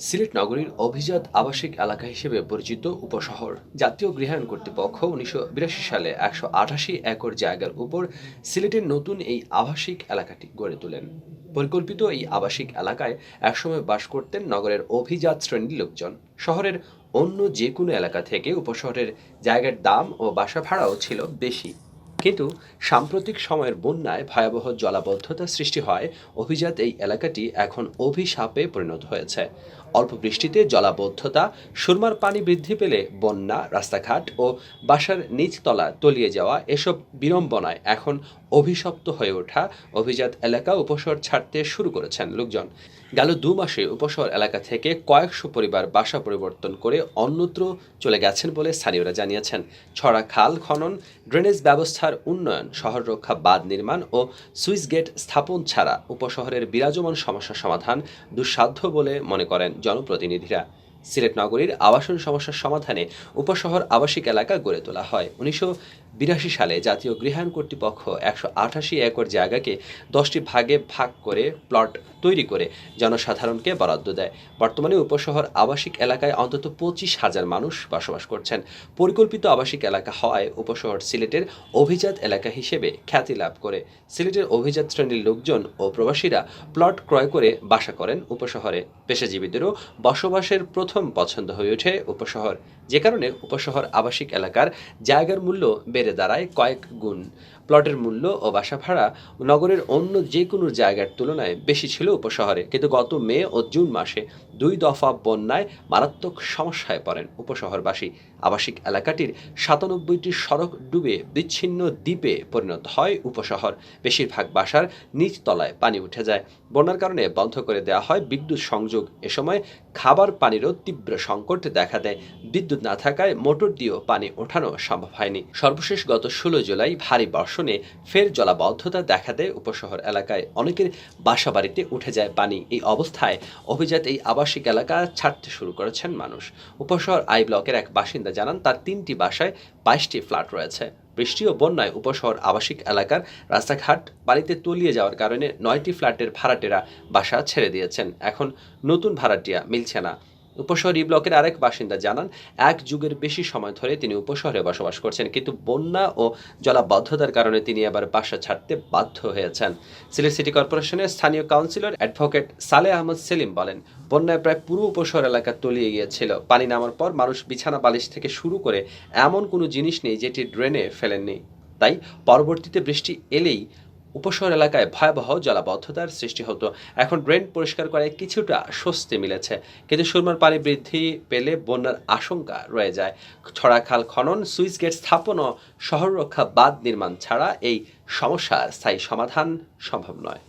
সিলেট নগরীর অভিজাত আবাসিক এলাকা হিসেবে পরিচিত উপশহর জাতীয় গৃহায়ণ কর্তৃপক্ষ ১৯৮২ সালে ১৮৮ একর জায়গার উপর সিলেটের নতুন এই আবাসিক এলাকাটি গড়ে তোলেন। পরিকল্পিত এই আবাসিক এলাকায় একসময় বাস করতেন নগরের অভিজাত শ্রেণীর লোকজন। শহরের অন্য যে কোনো এলাকা থেকে উপশহরের জায়গার দাম ও বাসা ভাড়াও ছিল বেশি। কিন্তু সাম্প্রতিক সময়ের বন্যায় ভয়াবহ জলাবদ্ধতা সৃষ্টি হয় অভিজাত এই এলাকাটি এখন অভিশাপে পরিণত হয়েছে। অল্প বৃষ্টিতে জলাবদ্ধতা, সুরমার পানি বৃদ্ধি পেলে বন্যা, রাস্তাঘাট ও বাসার নিচতলা তলিয়ে যাওয়া এসব বিড়ম্বনায় এখন অভিশপ্ত হয়ে ওঠা অভিজাত এলাকা উপশহর ছাড়তে শুরু করেছেন লোকজন। গেল ২ মাসে উপশহর এলাকা থেকে কয়েকশো পরিবার বাসা পরিবর্তন করে অন্যত্র চলে গেছেন বলে স্থানীয়রা জানিয়েছেন। ছড়া খাল খনন, ড্রেনেজ ব্যবস্থার উন্নয়ন, শহর রক্ষা বাঁধ নির্মাণ ও সুইচ গেট স্থাপন ছাড়া উপশহরের বিরাজমান সমস্যা সমাধান দুঃসাধ্য বলে মনে করেন জনপ্রতিনিধিরা। সিলেট নগরীর আবাসন সমস্যার সমাধানে উপশহর আবাসিক এলাকা গড়ে তোলা হয়। ১৯৮২ সালে জাতীয় গৃহায়ণ কর্তৃপক্ষ ১৮৮ একর জায়গাকে ১০টি ভাগে ভাগ করে প্লট তৈরি করে জনসাধারণকে বরাদ্দ দেয়। বর্তমানে উপশহর আবাসিক এলাকায় অন্তত ২৫,০০০ মানুষ বসবাস করছেন। পরিকল্পিত আবাসিক এলাকা হওয়ায় উপশহর সিলেটের অভিজাত এলাকা হিসেবে খ্যাতি লাভ করে। সিলেটের অভিজাত শ্রেণীর লোকজন ও প্রবাসীরা প্লট ক্রয় করে বাসা করেন উপশহরে। পেশাজীবীদেরও বসবাসের প্রথম পছন্দ হয়ে ওঠে উপশহর, যে কারণে উপশহর আবাসিক এলাকার জায়গার মূল্য বেড়ে দাঁড়ায় কয়েক গুণ। প্লটের মূল্য ও বাসা ভাড়া নগরের অন্য যে কোনো জায়গার তুলনায় বেশি ছিল উপশহরে। কিন্তু গত মে ও জুন মাসে ২ দফা বন্যায় মারাত্মক সমস্যায় পড়েন উপশহরবাসী। আবাসিক এলাকাটির ৯৭টি সড়ক ডুবে বিচ্ছিন্ন দ্বীপে পরিণত হয় উপশহর। বেশিরভাগ বাসার নিচতলায় পানি উঠে যায়। বন্যার কারণে বন্ধ করে দেওয়া হয় বিদ্যুৎ সংযোগ। এ সময় খাবার পানিরও তীব্র সংকট দেখা দেয়। বিদ্যুৎ না থাকায় মোটর দিয়েও পানি ওঠানো সম্ভব হয়নি। সর্বশেষ গত ১৬ জুলাই ভারী বর্ষণে ফের জলাবদ্ধতা দেখা দেয় উপশহর এলাকায়। অনেকের বাসাবাড়িতে উঠে যায় পানি। এই অবস্থায় অভিজাত এই আবাসিক এলাকা ছাড়তে শুরু করেছেন মানুষ। উপশহর আই ব্লকের এক বাসিন্দা জানান, তার ৩টি বাসায় ২২টি ফ্ল্যাট রয়েছে। বৃষ্টি ও বন্যায় উপশহর আবাসিক এলাকার রাস্তাঘাট পানিতে তলিয়ে যাওয়ার কারণে ৯টি ফ্ল্যাটের ভাড়াটেরা বাসা ছেড়ে দিয়েছেন। এখন নতুন ভাড়াটিয়া মিলছে না। উপশহর ই ব্লকের আরেক বাসিন্দা জানান, ১ যুগের বেশি সময় ধরে তিনি উপশহরে বসবাস করছেন, কিন্তু বন্যা ও জলাবদ্ধতার কারণে তিনি আবার বাসা ছাড়তে বাধ্য হয়েছেন। সিলেট সিটি কর্পোরেশনের স্থানীয় কাউন্সিলর অ্যাডভোকেট সালেহ আহমদ সেলিম বলেন, বন্যায় প্রায় পুরো উপশহর এলাকা তলিয়ে গিয়েছিল। পানি নামার পর মানুষ বিছানা বালিশ থেকে শুরু করে এমন কোনো জিনিস নেই যেটি ড্রেনে ফেলেননি। তাই পরবর্তীতে বৃষ্টি এলেই উপশহর এলাকায় ভয়াবহ জলাবদ্ধতার সৃষ্টি হতো। এখন ড্রেন পরিষ্কার করায় কিছুটা স্বস্তি মিলেছে, কিন্তু সুরমার পানি বৃদ্ধি পেলে বন্যার আশঙ্কা রয়ে যায়। ছড়া খাল খনন, সুইচ গেট স্থাপন ও শহর রক্ষা বাঁধ নির্মাণ ছাড়া এই সমস্যার স্থায়ী সমাধান সম্ভব নয়।